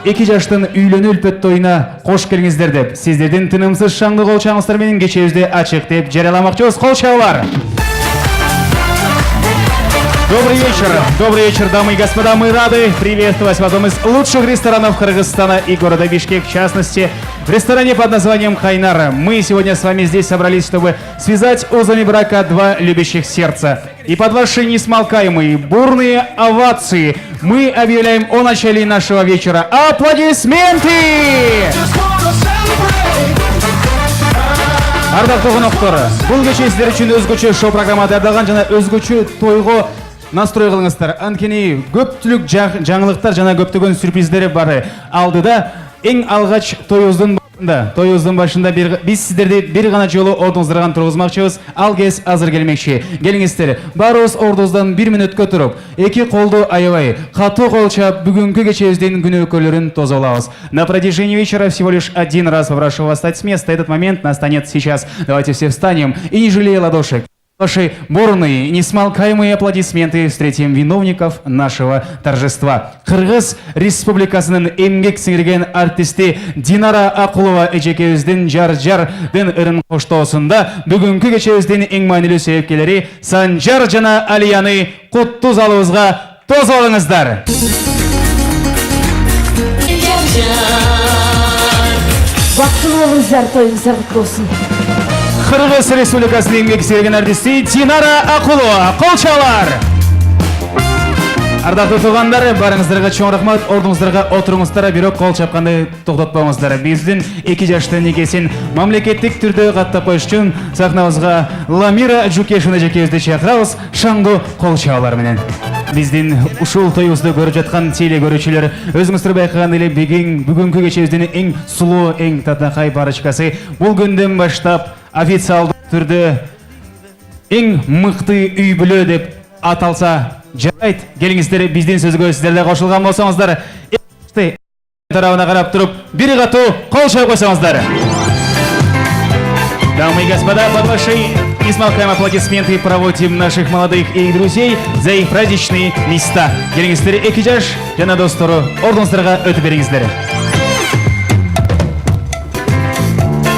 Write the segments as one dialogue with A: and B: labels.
A: 2 жаштын үйлөнүү үлпөт тоюна кош келиңиздер деп сиздердин тынымсыз шаңды кол чаңыңыздар менен кечебизди ачык деп жарыяламакчыбыз. Кол чабуулар. Добрый вечер, дамы и господа, мы рады приветствовать в одном из лучших ресторанов Кыргызстана и города Бишкек, в частности, в ресторане под названием «Хайнар». Мы сегодня с вами здесь собрались, чтобы связать узами брака два любящих сердца. И под ваши несмолкаемые, бурные овации мы объявляем о начале нашего вечера. Аплодисменты! Ардактуу коноктор, бул кече сиздер үчүн өзгөчө шоу программа даярдалган жана өзгөчө тойго настрой кылыңыздар. Анткени көптүлүк жаңылыктар жана көптөгөн сюрприздер бар. Алдыда эң алгач тоюбуздун башында биз сиздерди бир гана жолу ордуңуздарга тургузмакчыбыз. Ал кез азыр келмекчи. Келиңиздер, баарыбыз ордубуздан 1 мүнөткө туруп, 2 колду аябай, катуу кол чаап бүгүнкү кечебиздин күнөөкөрлөрүн тозолабыз. На протяжении вечера всего лишь один раз попрошу вас встать с места. Этот момент настанет сейчас. Давайте все встанем и не жалея ладошек. Ваши бурные, несмолкаемые аплодисменты встретим виновников нашего торжества. Кыргыз Республикасынын эмгек сиңирген артисти Динара Акулова эжекебиздин жар-жардын ырын коштоосунда бүгүнкү кечебиздин эң маанилүү себепкерлери Санжар жана Алияны куттуу залыбызга тоз алыңыздар.
B: Бактылуу болуңуздар, тоюңуздар куттуу болсун.
A: Кыргыз Республикасынын эмгек сиңирген артисти Динара Акулова. Кол чабуулар. Ардактуу туугандар, барыңыздарга чоң рахмат. Ордуңуздарга отуруңуздар, бирок кол чапканды токтотпоңуздар. Биздин 2 жаштын некесин мамлекеттик түрдө каттап коюш үчүн сахнабызга Ламира Жукешина эжекебизди чакырабыз. Шаңдуу кол чабуулар менен. Биздин ушул тоюбузду көрүп жаткан теле көрүүчүлөр, өзүңүздөр байкаган эле бүгүнкү кечебиздин эң сулуу, эң татынакай барычкасы бул күндөн баштап официалдуу түрдө эң мыкты үй бүлө деп аталса жарайт. Келиңиздер, биздин сөзгө сиздер да кошулган болсоңуздар, тарабына карап туруп бир катуу кол чаап койсоңуздар. Дамы и господа, под ваши несмолкаемые аплодисменты проводим наших молодых и друзей за их праздничные места. Келиңиздер, 2 жаш жана достору, ордуңуздарга өтүп бериңиздер.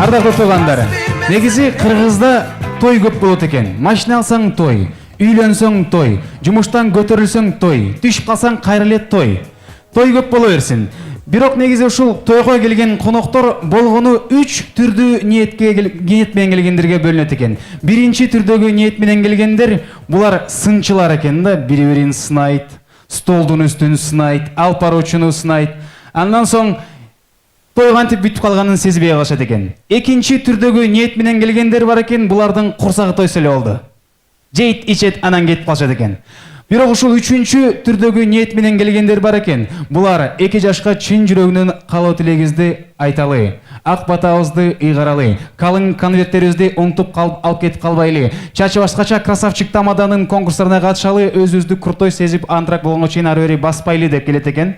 A: Ардактуу туугандар, негизи Кыргызда той көп болот экен. Машина алсаң той, үйлөнсөң той, жумуштан көтөрүлсөң той, түшүп калсаң кайра эле той. Той көп боло берсин. Бирок негизи ушул тойго келген коноктор болгону 3 түрдүү ниет менен келгендерге бөлүнөт экен. Биринчи түрдөгү ниет менен келгендер булар сынчылар экен да, бири-бирин сынайт, столдун үстүн сынайт, алып баруучуну сынайт. Андан соң той кантип бүтүп калганын сезбей калышат экен. Экинчи түрдөгү ниет менен келгендер бар экен, булардын курсагы тойсо эле болду. Жейт, ичет, анан кетип калышат экен. Бирок ушул 3-чү түрдөгү ниет менен келгендер бар экен. Булар 2 жашка чын жүрөгүнүн каалоо тилегибизди айталы, ак батабызды ыйгаралы, калың конверттерибизди унутуп алып кетип калбайлы, чачы башкача красавчик тамаданын конкурстарына катышалы, өзүбүздү куртой сезип антрак болгонго чейин ары бери баспайлы деп келет экен.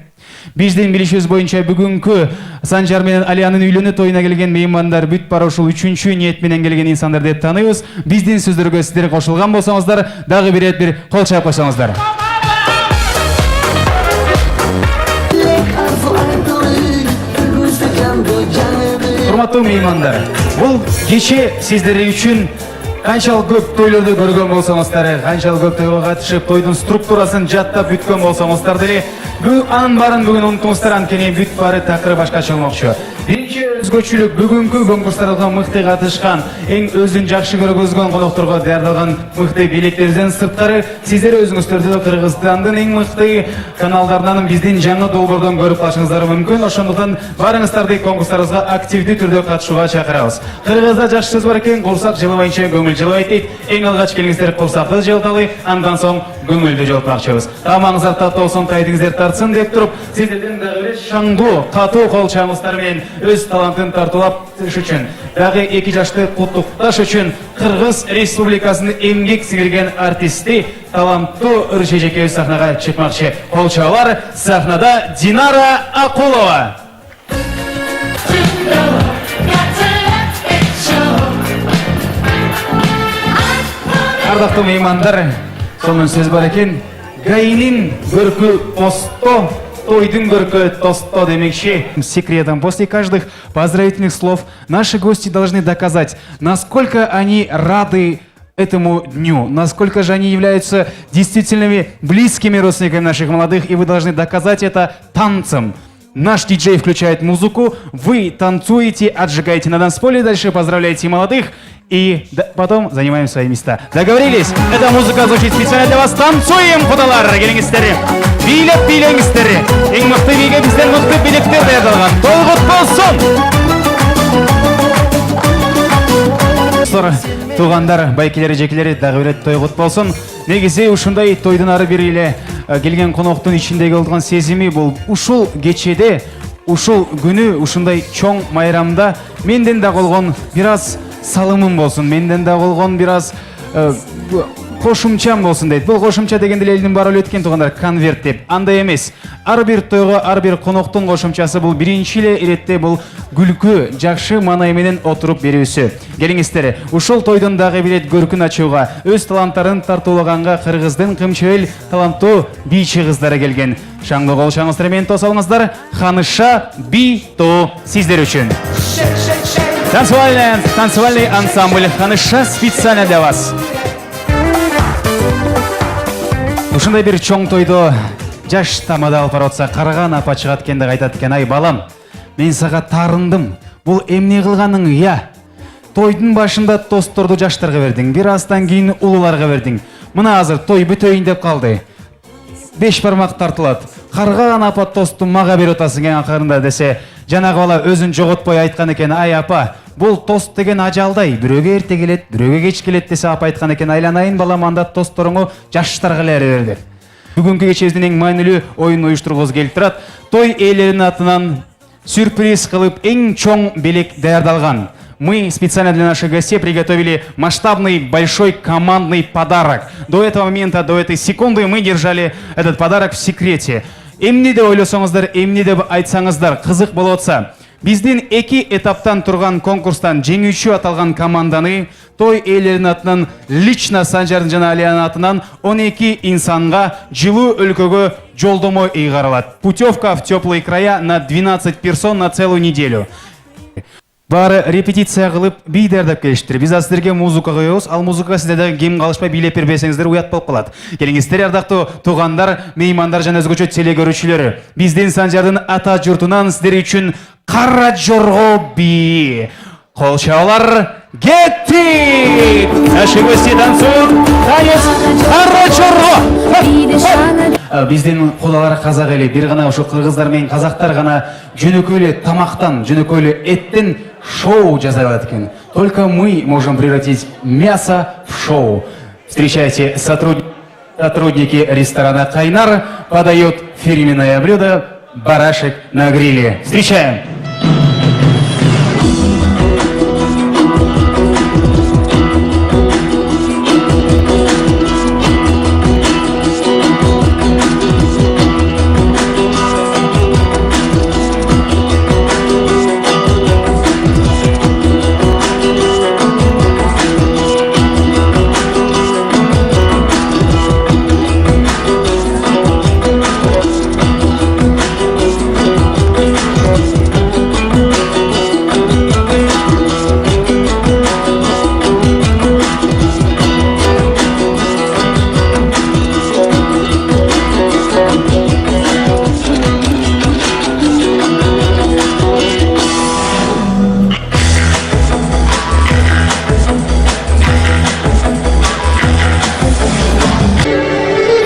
A: Биздин билишибиз боюнча бүгүнкү Санжар менен Алиянын үйлөнүү тоюна келген меймандар бүт бара ушул 3-чү ниет менен келген инсандар деп тааныбыз. Биздин сөздөргө сиздер кошулган болсоңуздар, дагы бир кол чаап койсоңуздар. Урматтуу меймандар, бул кече сиздер үчүн канчалык көп тойлорду көргөн болсоңуздар, канчалык көп тойго катышып, тойдун структурасын жаттап бүткөн болсоңуздар деле, анын баарын бүгүн унутуңуздар, анткени бүт баары такыры башкача болмокчу. Биринчи өзгөчөлүк бүгүнкү конкурстарга мыкты катышкан, эң өзүн жакшы көргөзгөн конокторго даярдалган мыкты билектерден сырткары, сиздер өзүңүздөрдү Кыргызстандын эң мыкты каналдарынан, биздин жаңы долбоордон көрүп калышыңыздар мүмкүн. Ошондуктан барыңыздарды конкурстарыбызга активдүү түрдө катышууга чакырабыз. Кыргызда жакшы сөз бар экен, курсак жылыбайынча көңүл жылыбайт дейт. Эң алгач келиңиздер, курсакты жылыталы, андан соң көңүлдү жылытмакчыбыз. Тамагыңыздар таттуу болсун, тайдыңыздар тартсын деп туруп, сиздердин дагы бир шаңдуу, катуу кол чабууларыңыздар менен өз талантын тартуулап үчүн, дагы 2 жашты куттукташ үчүн Кыргыз Республикасынын эмгек сиңирген артисти таланттуу Ырчы эжекебиз сахнага чыкмакчы. Кол чабуулар, сахнада Динара Акулова. Ардактуу меймандар, сонун сөз бар экен. ГАИнин көркү посто тойдың көркі тосто демекші. Секретом после каждых поздравительных слов наши гости должны доказать, насколько они рады этому дню, насколько же они являются действительными близкими родственниками наших молодых, и вы должны доказать это танцем. Наш диджей включает музыку, вы танцуете, отжигаете на танцполе, дальше поздравляете молодых и потом занимаем свои места. Договорились? Эта музыка звучит специально для вас. Танцуем, кудалар, келиңиздер. Бийлеп бийлеңиздер. Эң мыкты бийге бизден мыкты билеттер даярдалган. Той кут болсун. Туғандар, байкелері, жекелері дағы берет той құт болсын. Негізі ушындай тойдың ары бері еле келген қонақтың ішіндегі олдыған сезімі бұл. Ушыл кечеде, ушыл күні, ушындай чоң майрамда менден да қолған біраз салымым болсын, менден да қолған біраз қошымчам болсын дейді. Бұл қошымча дегенде елдің бар өткен туғандар конверт деп. Андай емес. Ар бір тойға, ар бір қонақтың қошымчасы бұл біріншілі еретте бұл гүлкі, жақшы манайменен отырып беруісі. Келіңіздері, ушыл тойдың дағы билет көркін ачуға, өз таланттарын тартулағанға қырғыздың қымчөйіл таланту бейші қыздары келген. Шаңды қол шаңыздырмен тосалыңыздар, Ханыша Би-то сіздер үшін. Танцевальный ансамбль Ханыша специально для вас. Ушындай бір чоң тойды жаш тамада алып баратса, қараған апа шығат кенді қайтат кен. Ай балам, мен саға тарындым. Бұл эмне қылғаның, я. Тойдың башында тосторды жаштарға бердің, бір астан кейін ұлыларға бердің. Мына азыр той бүтөйін деп қалды. 5 бармақ тартылады. Қарған апа тосты маға бер отасың ең ақырында десе, жаңағы бала өзін жоғытпай айтқан екен. Ай апа, бұл тост деген ажалдай, біреуге ерте келет, біреуге кеч келет десе апа айтқан екен. Айланайын балам, анда тосторыңы жаштарға ләрі берді. Бүгінгі кечеміздің ең майнылы ойын ойыштырғыз келіп тұрады. Той иелерінің атынан сюрприз қылып ең чоң белек даярдалған. Мы специально для наших гостей приготовили масштабный, большой командный подарок. До этого момента, до этой секунды мы держали этот подарок в секрете. Эмне деп ойлосоңуздар, эмне деп айтсаңыздар, қызық болотса. Биздин 2 этаптан турган конкурстан жеңүүчү аталган команданы той ээлеринин атынан лично Санжардын жана Алиянын атынан 12 инсанга жылуу өлкөгө жолдомо ыйгарылат. Путевка в теплые края на 12 персон на целую неделю. Бары репетиция кылып бий даярдап келиштир. Биз сиздерге музыка коебуз, ал музыка сиздерде кем калышпай бийлеп бербесеңиздер уят болуп калат. Келиңиздер, ардактуу туугандар, меймандар жана өзгөчө телекөрүүчүлөр. Биздин Санжардын ата журтунан сиздер үчүн Кара Жорго би. Кол чабуулар кетти! Наши гости танцуют танец Кара Жорго. Биздин кудалар казак эли, бир гана ушу кыргыздар менен казактар гана жөнөкөйлө тамактан, жөнөкөйлө эттен шоу жасай алат экен. Только мы можем превратить мясо в шоу. Встречайте, сотрудники ресторана «Кайнар» подают фирменное блюдо «Барашек на гриле». Встречаем!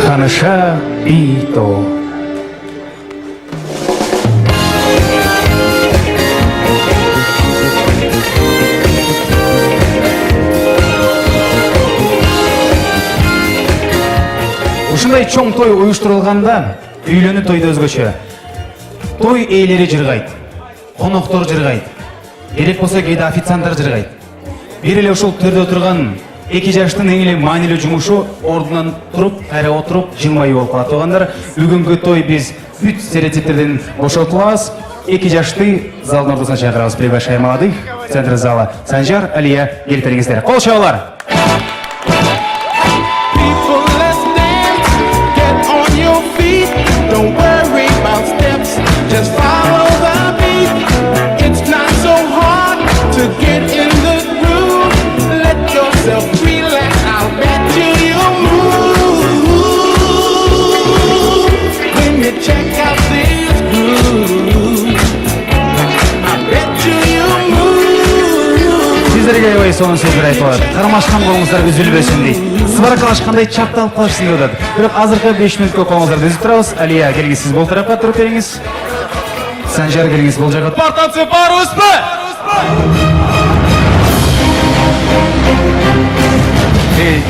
A: Ханыша Би-то. Ушундай чоң той уюштурулганда үйлөнүү тойду өзгөчө. Той ээлери жыргайт, коноктор жыргайт, керек болсо кээде официанттар жыргайт. Бир эле ушул төрдө отурган 2 жаштын эң эле маанилүү жумушу ордунан туруп, кайра отуруп, жылмайуу болуп калат. Туугандар, бүгүнкү той биз бүт стереотиптерден бошотулабыз. 2 жашты залдын ортосуна чакырабыз. Приглашаем молодых в центр зала. Санжар, Алия, келип бериңиздер. Кол чабуулар.
C: Don't worry about Just follow the beat. It's not so hard to get in the groove. Let yourself relax. I'll bet you'll move when you check out this groove. I bet you'll move.
A: Сіздерге ой соның сөздер айтылады. Қармашқан қолыңыздар үзілбесін дейді. Сыбарқалашқандай чапталып қалышсын деп отырады. Бірақ азырғы 5 минутқа қолыңыздарды үзіп тұрабыз. Алия, келіңіз сіз бұл тарапқа тұрып беріңіз. Санжар, келіңіз бұл жаққа. Спартанцы, парус па!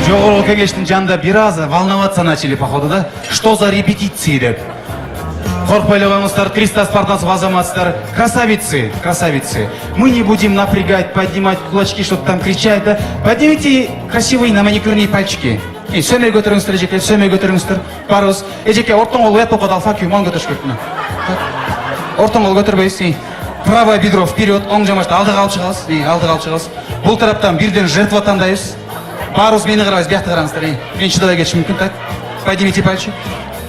A: Жоғарғы кеңештің жанында biraz волноваться начали, походу, да? Что за репетиции деп? Қорқпайлығыңыздар, 300 спартанцев азаматстар, красавицы, красавицы. Мы не будем напрягать, поднимать кулачки, что-то там кричать, да? Поднимите красивые на маникюрные пальчики. Сөмей көтеріңіздер, ежеке, сөмей көтеріңіздер. Парус. Ежеке, ортың ол ұят оқыды, алфа күйім, оң көтеріш көттіні. Ортың ол көтербейсің. Правое бедро вперед, оң жамашты, алдыға алып шығасыз. Алдыға алып шығасыз. Бұл тараптан бірден жертва таңдайсыз. Парус мені қарабыз, бияқты қараңыздар. Мен шыдала кетші мүмкін, так? Поднимите пальчик.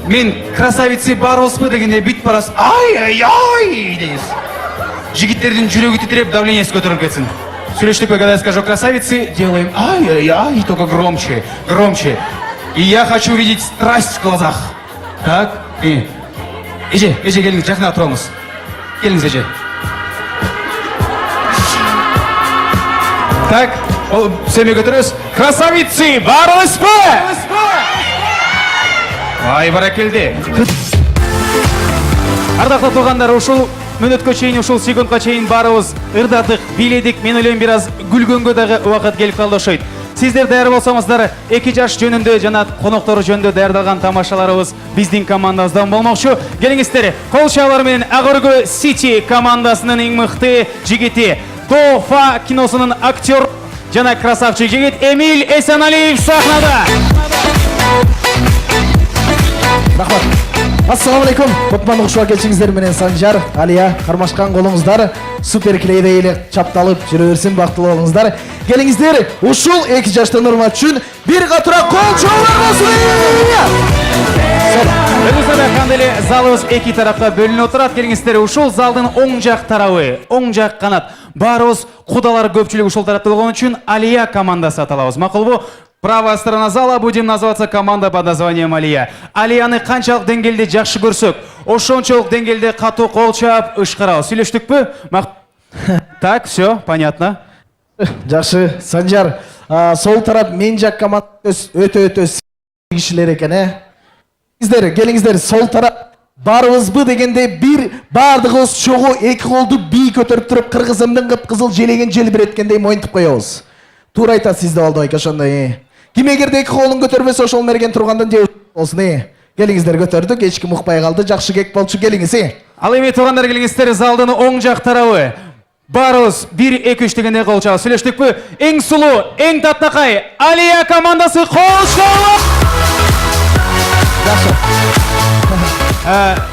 A: Мен красавицы бароспы дегенде бүйтіп барасыз. Ай-ай-ай дейіз. Жігіттердің жүрегі титреп, давлениесі көтеріліп кетсін. Сөйлештік, когда я скажу красавицы, делаем ай-ай-ай, только громче, громче. И я хочу видеть страсть в глазах. Так? Еже, келіңіз, жақына тұрамыз. Келіңіз, еже. Так, сөме көтеріңіз. Красавицы бароспы! Ай, баракелде. Ардақты туғандар, ушул мүнөткө чейин, ушул секундқа чейин барыбыз ырдадык, бийледик. Мен ойлойм, бираз күлгөнгө дагы убакыт келип калды окшойт. Сиздер даяр болсоңуздар, 2 жаш жөнүндө жана коноктору жөнүндө даярдалган тамашаларыбыз биздин командабыздан болмокчу. Келиңиздер, кол чабуулар менен Агыргы Сити командасынын эң мыкты жигити, Тофа киносунун актер жана красавчик жигит Эмиль Эсеналиев сахнада.
D: Рахмат. Ассаламу алейкум. Көпман ушуга келчиңиздер менен Санжар, Алия, кармашкан колуңуздар супер клейдей эле чапталып жүрө берсин, бактылуу болуңуздар. Келиңиздер, ушул 2 жаштын урмат үчүн бир катыра кол чабуулар болсун.
A: Өзүнө кандели залыбыз 2 тарапка бөлүнүп отурат. Келиңиздер, ушул залдын оң жак тарабы, оң жак канат. Барыбыз кудалар көпчүлүк ушул тарапта болгон үчүн Алия командасы аталабыз. Макулбу? Правая сторона зала будем называться команда под названием Алия. Алияны канчалык деңгээлде жакшы көрсөк, ошончолук деңгээлде катуу кол чаап ышкырабыз. Сүйлөштүкпү? Так, все, понятно.
D: Жакшы, Санжар, сол тарап мен жак команда өтө кишилер экен, Сиздер, келиңиздер, сол тарап барыбызбы дегенде бир бардыгыбыз чогуу 2 колду бий көтөрүп туруп кыргызымдын кыпкызыл желеген желбиреткендей моюнтуп коебуз. Туура айтасыз сизде болду байке, ошондой. Ким эгерде 2 колун көтөрбөсө ошол мерген тургандан же болсун. Келиңиздер, көтөрдүк, эч ким укпай калды, жакшы кек болчу, келиңиз.
A: Ал эми туугандар, келиңиздер, залдын оң жак тарабы. Барыбыз 1-2-3 дегенде кол чабабыз. Сүйлөштүкпү? Эң сулуу, эң таптакай Алия командасы кол чабып.
D: Жакшы.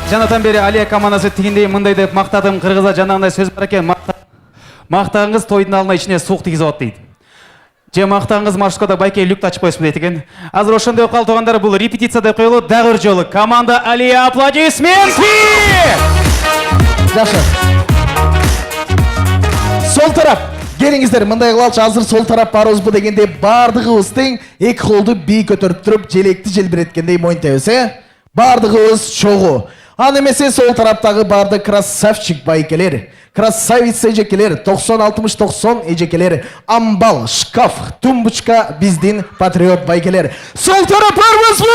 A: Жанатан бери Алия командасы тигиндей мындай деп мактадым, кыргызда жанагындай сөз бар экен. Мактагыңыз тойдун алдына ичине суук тийгизип атат дейт. Же мактагыңыз маршруткада байке люк ачып коесун дейт экен. Азыр ошондой болуп калды туугандар, бул репетиция деп коелу, дагы бир жолу команда Алия, аплодисменти!
D: Жакшы. Сол тарап. Келиңиздер, мындай кылалчы, азыр сол тарап барыбызбы дегенде бардыгыбыз тең 2 колду бий көтөрүп туруп желекти желбиреткендей моюнтабыз, Бардыгыбыз чогуу. Аны эмесе сол тараптагы барды красавчик байкелер, красавица эжекелер, 90-60-90 эжекелер, амбал, шкаф, тумбочка биздин патриот байкелер. Сол тарап барбызбы?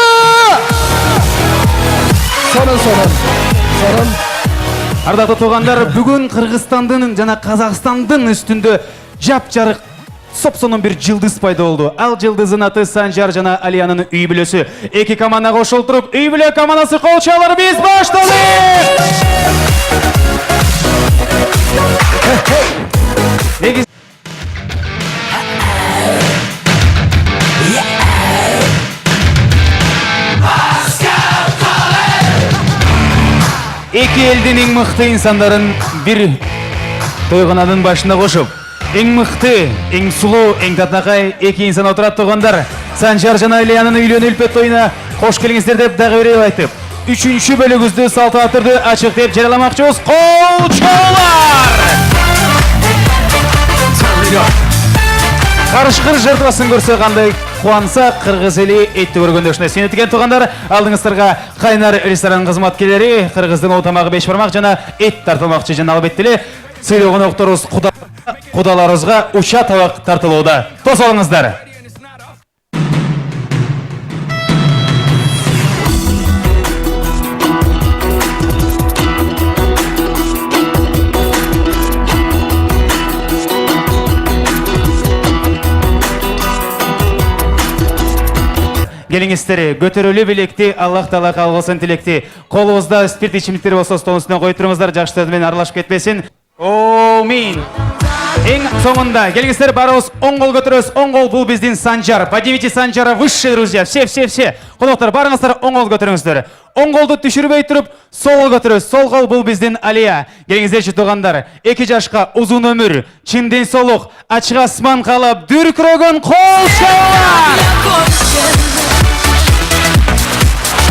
D: Сонун.
A: Ардактуу туугандар, бүгүн Кыргызстандын жана Казакстандын үстүндө жапжарык сопсонун бир жылдыз пайда болду. Ал жылдыздын аты Санжар жана Алиянын үй бүлөсү. 2 команда кошулуп туруп, үй бүлө командасы кол чабуулар биз баштадык. Эки элдин эң мыкты инсандарын бир тойгонанын башына кошуп, эң мыкты, эң сулуу, эң татакай 2 инсан отурат туугандар. Санжар жана Алиянын үйлөнүү үлпөт тоюна кош келиңиздер деп дагы бир айтып, 3-чү бөлүгүбүздү салтанаттуу түрдө ачык деп жарыяламакчыбыз. Кол чоолар! Карышкыр жыртыласын көрсө кандай кубанса, кыргыз эли этти көргөндө ушундай сүйүнөт экен. Туугандар, алдыңыздарга Кайнар ресторан кызматкерлери кыргыздын ол тамагы 5 бармак жана эт тартылмакчы, жана албетте эле сыйлуу конокторубуз кудаларыбызга уча табак тартылууда. Тосуп алыңыздар. Келиңиздер, көтөрүлүү билекти, Аллах Таала кабыл тилекти. Колубузда спирт ичимдиктер болсо, стол үстүнө коюп туруңуздар, жакшы сөз менен аралашып кетпесин. Амин. Эң соңунда келиңиздер, барыбыз оң кол көтөрөбүз. Оң кол бул биздин Санжар. Поднимите Санжара выше, друзья. Все. Коноктор, барыңыздар, оң кол көтөрүңүздөр. Оң колду түшүрбөй туруп, сол кол көтөрөбүз. Сол кол бул биздин Алия. Келиңиздерчи туугандар, 2 жашка узун өмүр, чын ден соолук, ачык асман каалап, дүркүрөгөн кол чоолар!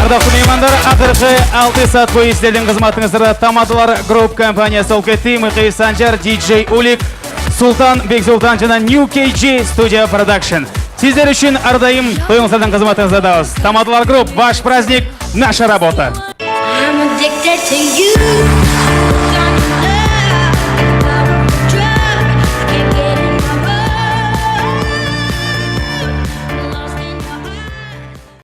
A: Ардактуу меймандар, акыркы 6 саат бою сиздердин кызматыңыздарда Тамадалар Group компаниясы болуп кетти. Мыкый Санжар, DJ Улик, Султан, Бексултан жана New KG Studio Production. Сиздер үчүн ар дайым тоюңуздардан кызматыңыздадабыз. Тамадалар Group, ваш праздник, наша работа.
E: I'm addicted to you.